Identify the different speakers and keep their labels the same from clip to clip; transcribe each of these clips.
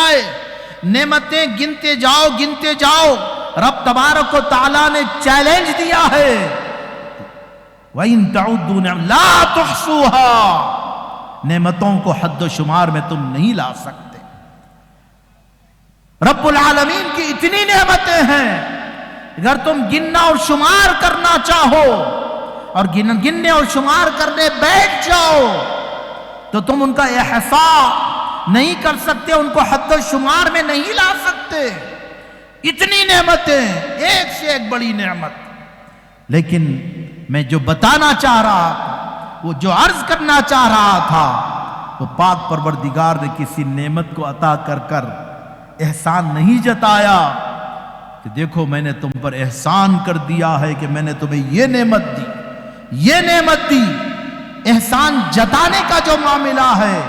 Speaker 1: جائے. نعمتیں گنتے جاؤ گنتے جاؤ. رب تبارک و تعالیٰ نے چیلنج دیا ہے وَإِن تَعُدُّوا نِعْمَتَ لَا تُحْصُوهَا. نعمتوں کو حد و شمار میں تم نہیں لا سکتے. رب العالمین کی اتنی نعمتیں ہیں، اگر تم گننا اور شمار کرنا چاہو اور گننے اور شمار کرنے بیٹھ جاؤ تو تم ان کا احصاء نہیں کر سکتے، ان کو حد و شمار میں نہیں لا سکتے. اتنی نعمتیں، ایک سے ایک بڑی نعمت. لیکن میں جو بتانا چاہ رہا تھا، وہ جو عرض کرنا چاہ رہا تھا، وہ پاک پروردگار نے کسی نعمت کو عطا کر کر احسان نہیں جتایا کہ دیکھو میں نے تم پر احسان کر دیا ہے کہ میں نے تمہیں یہ نعمت دی، یہ نعمت دی. احسان جتانے کا جو معاملہ ہے،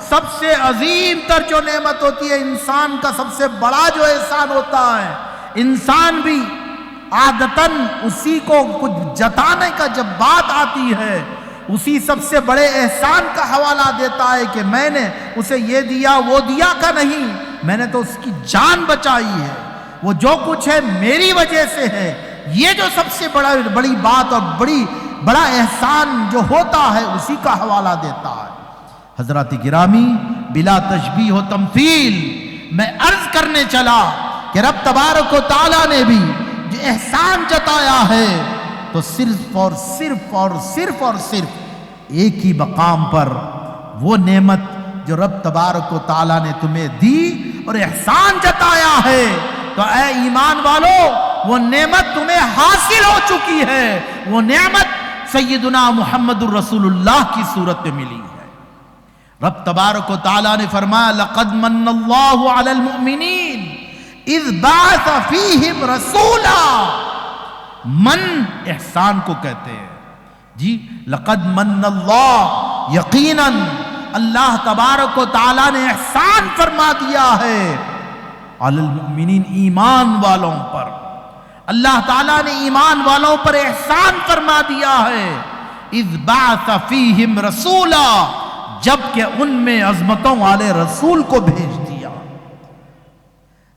Speaker 1: سب سے عظیم تر جو نعمت ہوتی ہے، انسان کا سب سے بڑا جو احسان ہوتا ہے، انسان بھی عادتاً اسی کو کچھ جتانے کا جب بات آتی ہے، اسی سب سے بڑے احسان کا حوالہ دیتا ہے کہ میں نے اسے یہ دیا وہ دیا کا نہیں، میں نے تو اس کی جان بچائی ہے، وہ جو کچھ ہے میری وجہ سے ہے. یہ جو سب سے بڑی بات اور بڑا احسان جو ہوتا ہے، اسی کا حوالہ دیتا ہے. حضرات گرامی، بلا تشبیہ و تمثیل میں عرض کرنے چلا کہ رب تبارک و تعالیٰ نے بھی جو احسان جتایا ہے تو صرف اور صرف اور صرف اور صرف ایک ہی مقام پر وہ نعمت جو رب تبارک و تعالیٰ نے تمہیں دی اور احسان جتایا ہے، تو اے ایمان والو وہ نعمت تمہیں حاصل ہو چکی ہے. وہ نعمت سیدنا محمد الرسول اللہ کی صورت میں ملی ہے. رب تبارک و تعالیٰ نے فرمایا لَقَدْ مَنَّ اللَّهُ عَلَى الْمُؤْمِنِينَ اِذْ بَعَثَ فِيهِمْ رَسُولًا. من احسان کو کہتے ہیں جی. لَقَدْ مَنَّ اللَّهُ، یقیناً اللہ تبارک و تعالیٰ نے احسان فرما دیا ہے عَلَى الْمُؤْمِنِينَ، ایمان والوں پر. اللہ تعالیٰ نے ایمان والوں پر احسان فرما دیا ہے. اِذْ بَعَثَ فِيهِمْ رَسُولًا، جبکہ ان میں عظمتوں والے رسول کو بھیج دیا،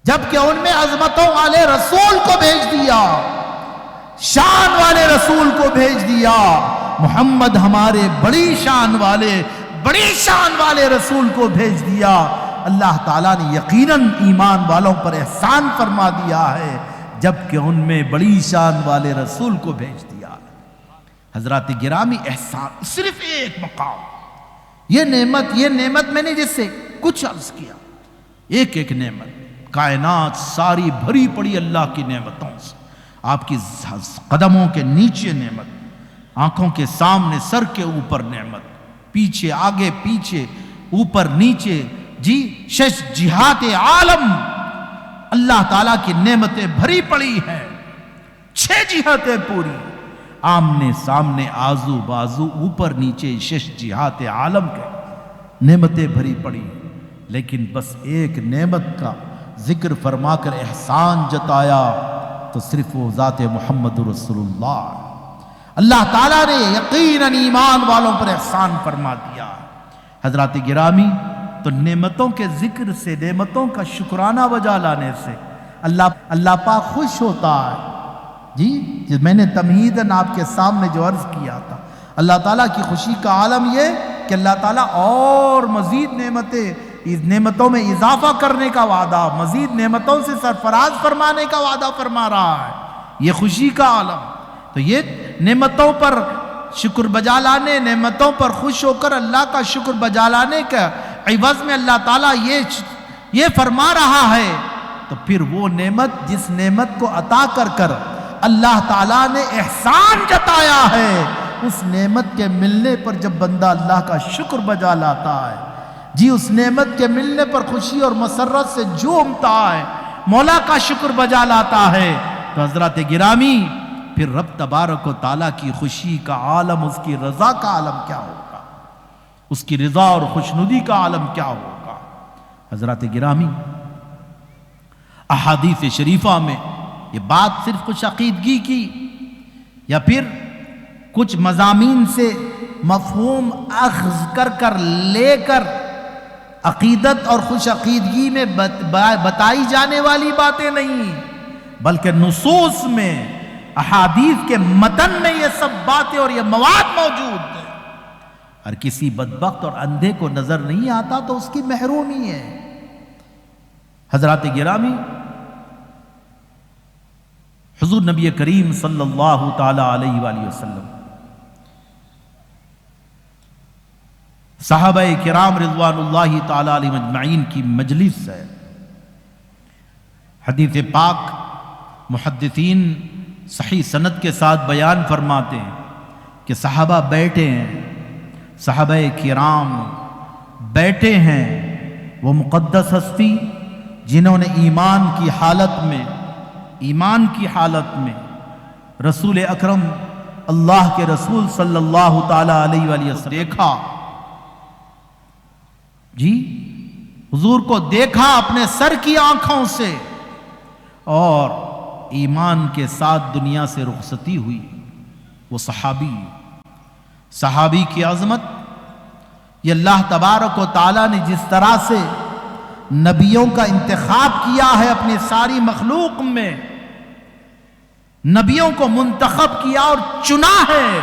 Speaker 1: جبکہ ان میں عظمتوں والے رسول کو بھیج دیا، شان والے رسول کو بھیج دیا. محمد ہمارے بڑی شان والے رسول کو بھیج دیا. اللہ تعالیٰ نے یقیناً ایمان والوں پر احسان فرما دیا ہے جبکہ ان میں بڑی شان والے رسول کو بھیج دیا. حضرات گرامی، احسان صرف ایک مقام. یہ نعمت میں نے جس سے کچھ عرض کیا، ایک ایک نعمت، کائنات ساری بھری پڑی اللہ کی نعمتوں سے. آپ کی قدموں کے نیچے نعمت، آنکھوں کے سامنے، سر کے اوپر نعمت، پیچھے آگے پیچھے اوپر نیچے، جی شش جہات عالم اللہ تعالیٰ کی نعمتیں بھری پڑی ہیں. 6 جہتیں پوری، آمنے سامنے، آزو بازو، اوپر نیچے، شش جہات عالم کے نعمتیں بھری پڑی. لیکن بس ایک نعمت کا ذکر فرما کر احسان جتایا تو صرف وہ ذات محمد رسول اللہ. اللہ تعالیٰ نے یقیناً ایمان والوں پر احسان فرما دیا. حضرات گرامی، تو نعمتوں کے ذکر سے، نعمتوں کا شکرانہ بجا لانے سے اللہ پاک خوش ہوتا ہے. جی میں نے تمہیداً آپ کے سامنے جو عرض کیا تھا، اللہ تعالیٰ کی خوشی کا عالم یہ کہ اللہ تعالیٰ اور مزید نعمتوں میں اضافہ کرنے کا وعدہ، مزید نعمتوں سے سرفراز فرمانے کا وعدہ فرما رہا ہے. یہ خوشی کا عالم. تو یہ نعمتوں پر شکر بجا لانے، نعمتوں پر خوش ہو کر اللہ کا شکر بجا لانے کا عوض میں اللہ تعالیٰ یہ فرما رہا ہے. تو پھر وہ نعمت، جس نعمت کو عطا کر کر اللہ تعالیٰ نے احسان جتایا ہے، اس نعمت کے ملنے پر جب بندہ اللہ کا شکر بجا لاتا ہے، جی اس نعمت کے ملنے پر خوشی اور مسرت سے جھومتا ہے، مولا کا شکر بجا لاتا ہے، تو حضرات گرامی پھر رب تبارک و تعالیٰ کی خوشی کا عالم، اس کی رضا کا عالم کیا ہوگا، اس کی رضا اور خوشنودی کا عالم کیا ہوگا. حضرات گرامی، احادیث شریفہ میں یہ بات صرف کچھ عقیدگی کی یا پھر کچھ مضامین سے مفہوم اخذ کر لے کر عقیدت اور خوش عقیدگی میں بتائی جانے والی باتیں نہیں، بلکہ نصوص میں، احادیث کے متن میں یہ سب باتیں اور یہ مواد موجود ہیں۔ اور کسی بدبخت اور اندھے کو نظر نہیں آتا تو اس کی محرومی ہے۔ حضرات گرامی، حضور نبی کریم صلی اللہ تعالی علیہ وآلہ وسلم، صحابہ کرام رضوان اللہ تعالی علیہم اجمعین کی مجلس ہے۔ حدیث پاک محدثین صحیح سند کے ساتھ بیان فرماتے ہیں کہ صحابہ بیٹھے ہیں، صحابہ کرام بیٹھے ہیں، وہ مقدس ہستی جنہوں نے ایمان کی حالت میں رسول اکرم اللہ کے رسول صلی اللہ تعالی علیہ وآلہ وسلم دیکھا، حضور کو دیکھا اپنے سر کی آنکھوں سے، اور ایمان کے ساتھ دنیا سے رخصتی ہوئی۔ وہ صحابی کی عظمت، یہ اللہ تبارک و تعالیٰ نے جس طرح سے نبیوں کا انتخاب کیا ہے اپنی ساری مخلوق میں، نبیوں کو منتخب کیا اور چنا ہے،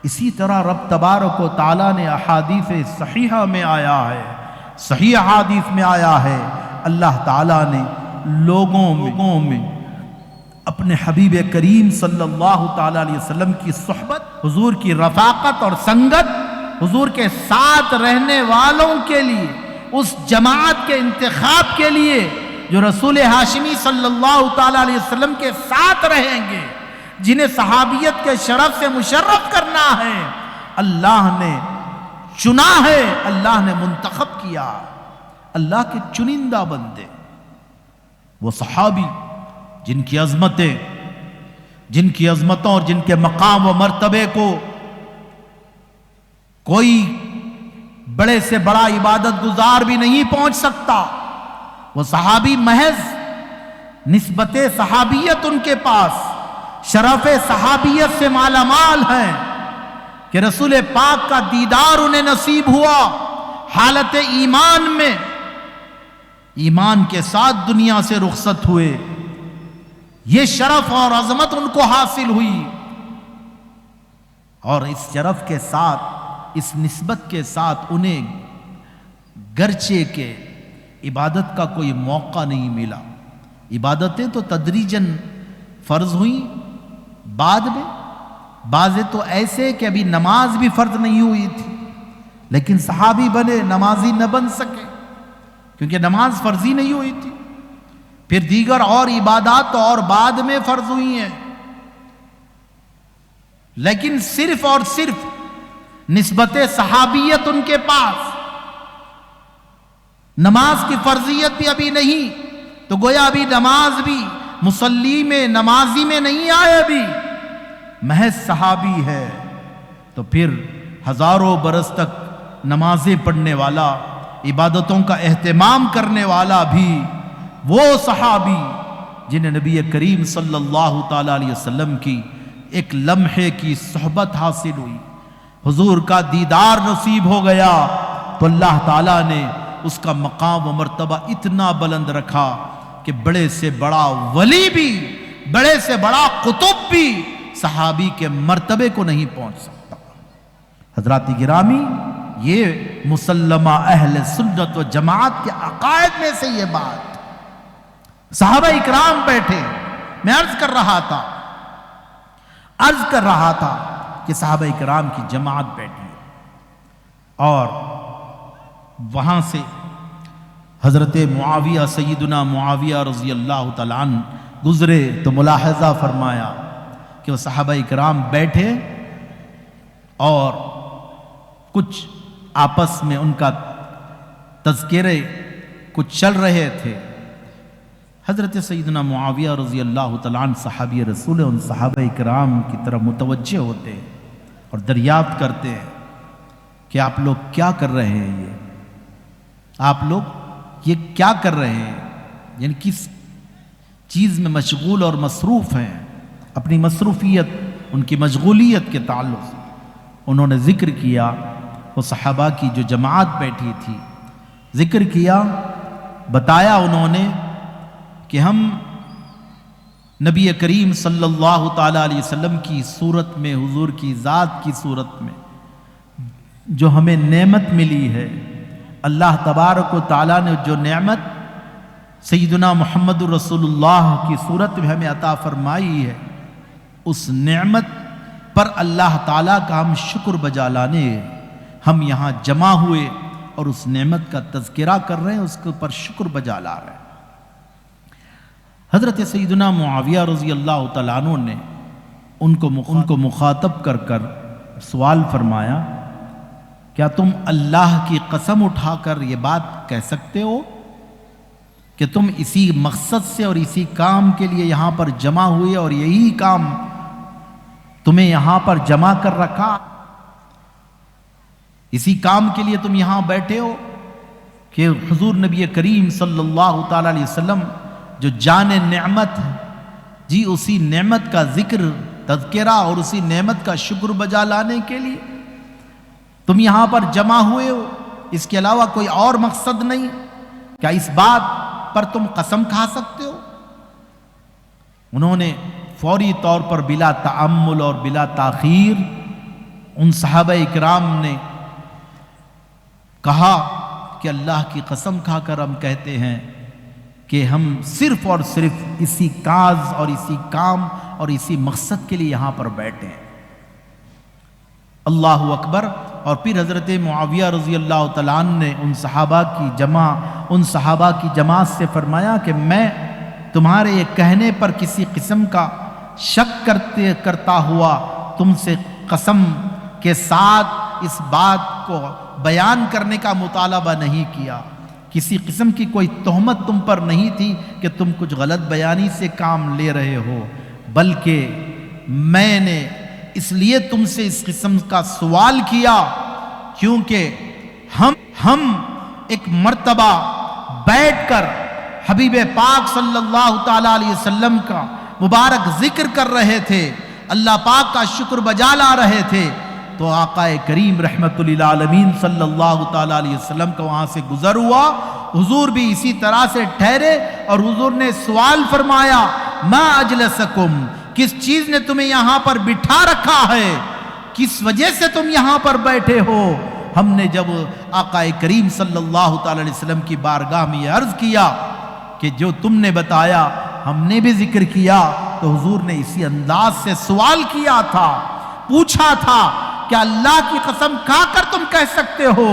Speaker 1: اسی طرح رب تبارک و تعالیٰ نے احادیث صحیحہ میں آیا ہے، صحیح احادیث میں آیا ہے، اللہ تعالیٰ نے لوگوں میں اپنے حبیب کریم صلی اللہ تعالیٰ علیہ وسلم کی صحبت، حضور کی رفاقت اور سنگت، حضور کے ساتھ رہنے والوں کے لیے، اس جماعت کے انتخاب کے لیے جو رسول ہاشمی صلی اللہ تعالیٰ علیہ وسلم کے ساتھ رہیں گے، جنہیں صحابیت کے شرف سے مشرف کرنا ہے، اللہ نے چنا ہے، اللہ نے منتخب کیا، اللہ کے چنندہ بندے، وہ صحابی جن کی عظمتوں اور جن کے مقام و مرتبے کو کوئی بڑے سے بڑا عبادت گزار بھی نہیں پہنچ سکتا، وہ صحابی محض نسبت صحابیت ان کے پاس، شرف صحابیت سے مالا مال ہیں کہ رسول پاک کا دیدار انہیں نصیب ہوا حالت ایمان میں، ایمان کے ساتھ دنیا سے رخصت ہوئے، یہ شرف اور عظمت ان کو حاصل ہوئی، اور اس شرف کے ساتھ، اس نسبت کے ساتھ انہیں گرچہ کہ عبادت کا کوئی موقع نہیں ملا، عبادتیں تو تدریجاً فرض ہوئیں، بعد میں بعضے تو ایسے کہ ابھی نماز بھی فرض نہیں ہوئی تھی لیکن صحابی بنے، نمازی نہ بن سکے کیونکہ نماز فرضی نہیں ہوئی تھی، پھر دیگر اور عبادات تو اور بعد میں فرض ہوئی ہیں، لیکن صرف اور صرف نسبت صحابیت ان کے پاس، نماز کی فرضیت بھی ابھی نہیں، تو گویا ابھی نماز بھی مصلی میں، نمازی میں نہیں آئے، ابھی محض صحابی ہے، تو پھر ہزاروں برس تک نمازیں پڑھنے والا، عبادتوں کا اہتمام کرنے والا بھی وہ صحابی جنہیں نبی کریم صلی اللہ تعالی علیہ وسلم کی ایک لمحے کی صحبت حاصل ہوئی، حضور کا دیدار نصیب ہو گیا، تو اللہ تعالیٰ نے اس کا مقام و مرتبہ اتنا بلند رکھا کہ بڑے سے بڑا ولی بھی، بڑے سے بڑا قطب بھی صحابی کے مرتبے کو نہیں پہنچ سکتا۔ حضرات گرامی، یہ مسلمہ اہل سنت و جماعت کے عقائد میں سے یہ بات، صحابہ اکرام بیٹھے، میں عرض کر رہا تھا کہ صحابہ اکرام کی جماعت بیٹھی، اور وہاں سے حضرت معاویہ، سیدنا معاویہ رضی اللہ تعالیٰ عنہ گزرے، تو ملاحظہ فرمایا کہ وہ صحابہ اکرام بیٹھے اور کچھ آپس میں ان کا تذکرے کچھ چل رہے تھے۔ حضرت سیدنا معاویہ رضی اللہ تعالیٰ عنہ صحابی رسول، ان صحابہ اکرام کی طرف متوجہ ہوتے ہیں اور دریافت کرتے ہیں کہ آپ لوگ کیا کر رہے ہیں، آپ لوگ یہ کیا کر رہے ہیں، یعنی کس چیز میں مشغول اور مصروف ہیں، اپنی مصروفیت، ان کی مشغولیت کے تعلق سے انہوں نے ذکر کیا۔ وہ صحابہ کی جو جماعت بیٹھی تھی، ذکر کیا، بتایا انہوں نے کہ ہم نبی کریم صلی اللہ تعالیٰ علیہ وسلم کی صورت میں، حضور کی ذات کی صورت میں جو ہمیں نعمت ملی ہے، اللہ تبارک و تعالیٰ نے جو نعمت سیدنا محمد رسول اللہ کی صورت میں ہمیں عطا فرمائی ہے، اس نعمت پر اللہ تعالیٰ کا ہم شکر بجا لانے ہم یہاں جمع ہوئے اور اس نعمت کا تذکرہ کر رہے ہیں، اس کے اوپر شکر بجا لا رہے ہیں۔ حضرت سیدنا معاویہ رضی اللہ تعالیٰ عنہ نے ان کو مخاطب کر کر سوال فرمایا، کیا تم اللہ کی قسم اٹھا کر یہ بات کہہ سکتے ہو کہ تم اسی مقصد سے اور اسی کام کے لیے یہاں پر جمع ہوئے اور یہی کام تمہیں یہاں پر جمع کر رکھا، اسی کام کے لیے تم یہاں بیٹھے ہو کہ حضور نبی کریم صلی اللہ تعالیٰ علیہ وسلم جو جان نعمت ہے، جی اسی نعمت کا ذکر، تذکرہ اور اسی نعمت کا شکر بجا لانے کے لیے تم یہاں پر جمع ہوئے ہو، اس کے علاوہ کوئی اور مقصد نہیں؟ کیا اس بات پر تم قسم کھا سکتے ہو؟ انہوں نے فوری طور پر بلا تعمل اور بلا تاخیر ان صحابہ اکرام نے کہا کہ اللہ کی قسم کھا کر ہم کہتے ہیں کہ ہم صرف اور صرف اسی کاز اور اسی کام اور اسی مقصد کے لیے یہاں پر بیٹھے ہیں۔ اللہ اکبر۔ اور پھر حضرت معاویہ رضی اللہ تعالیٰ عنہ نے ان صحابہ کی جماعت سے فرمایا کہ میں تمہارے یہ کہنے پر کسی قسم کا شک کرتا ہوا تم سے قسم کے ساتھ اس بات کو بیان کرنے کا مطالبہ نہیں کیا، کسی قسم کی کوئی تہمت تم پر نہیں تھی کہ تم کچھ غلط بیانی سے کام لے رہے ہو، بلکہ میں نے اس لیے تم سے اس قسم کا سوال کیا کیونکہ ہم ایک مرتبہ بیٹھ کر حبیب پاک صلی اللہ تعالیٰ علیہ وسلم کا مبارک ذکر کر رہے تھے، اللہ پاک کا شکر بجا لا رہے تھے، تو آقا کریم رحمت للعالمین صلی اللہ تعالیٰ علیہ وسلم کا وہاں سے گزر ہوا، حضور بھی اسی طرح سے ٹھہرے اور حضور نے سوال فرمایا، ما اجلسکم، کس چیز نے تمہیں یہاں پر بٹھا رکھا ہے، کس وجہ سے تم یہاں پر بیٹھے ہو؟ ہم نے جب آقا کریم صلی اللہ تعالیٰ علیہ وسلم کی بارگاہ میں یہ عرض کیا کہ جو تم نے بتایا ہم نے بھی ذکر کیا، تو حضور نے اسی انداز سے سوال کیا تھا، پوچھا تھا کہ اللہ کی قسم کھا کر تم کہہ سکتے ہو؟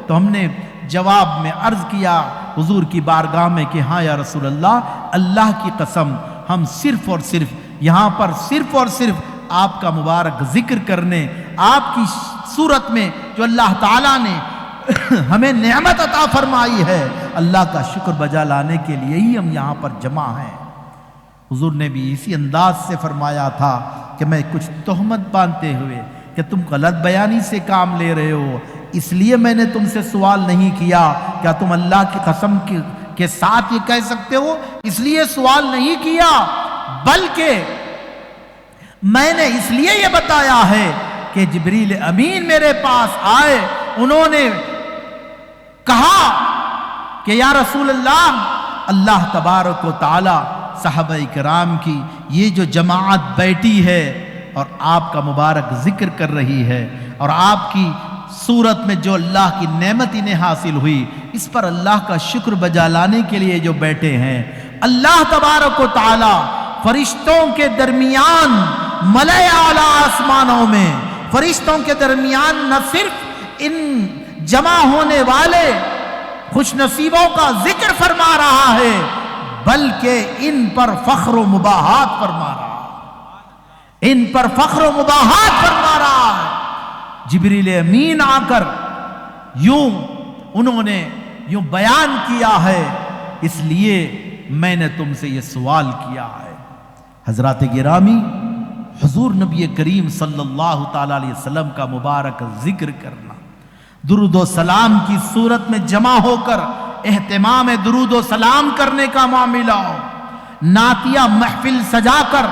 Speaker 1: تو ہم نے جواب میں عرض کیا حضور کی بارگاہ میں کہ ہاں یا رسول اللہ کی قسم ہم صرف اور صرف یہاں پر صرف اور صرف آپ کا مبارک ذکر کرنے، آپ کی صورت میں جو اللہ تعالیٰ نے ہمیں نعمت عطا فرمائی ہے، اللہ کا شکر بجا لانے کے لیے ہی ہم یہاں پر جمع ہیں۔ حضور نے بھی اسی انداز سے فرمایا تھا کہ میں کچھ تہمت باندھتے ہوئے کہ تم غلط بیانی سے کام لے رہے ہو، اس لیے میں نے تم سے سوال نہیں کیا کیا تم اللہ کی قسم کے ساتھ یہ کہہ سکتے ہو، اس لیے سوال نہیں کیا، بلکہ میں نے اس لیے یہ بتایا ہے کہ جبریل امین میرے پاس آئے، انہوں نے کہا کہ یا رسول اللہ تبارک و تعالی صحابہ کرام کی یہ جو جماعت بیٹھی ہے اور آپ کا مبارک ذکر کر رہی ہے اور آپ کی صورت میں جو اللہ کی نعمت انہیں حاصل ہوئی، اس پر اللہ کا شکر بجا لانے کے لیے جو بیٹھے ہیں، اللہ تبارک و تعالی فرشتوں کے درمیان ملائے اعلی آسمانوں میں فرشتوں کے درمیان نہ صرف ان جمع ہونے والے خوش نصیبوں کا ذکر فرما رہا ہے، بلکہ ان پر فخر و مباحات فرما رہا ہے، ان پر فخر و مباحات فرما رہا ہے۔ جبریل امین آ کر انہوں نے یوں بیان کیا ہے، اس لیے میں نے تم سے یہ سوال کیا ہے۔ حضرات گرامی، حضور نبی کریم صلی اللہ تعالیٰ علیہ وسلم کا مبارک ذکر کرنا، درود و سلام کی صورت میں جمع ہو کر اہتمام درود و سلام کرنے کا معاملہ ہو، نعتیہ محفل سجا کر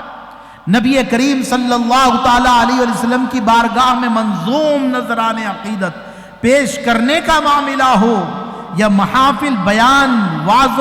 Speaker 1: نبی کریم صلی اللہ تعالیٰ علیہ وسلم کی بارگاہ میں منظوم نذران عقیدت پیش کرنے کا معاملہ ہو، یا محافل بیان واضح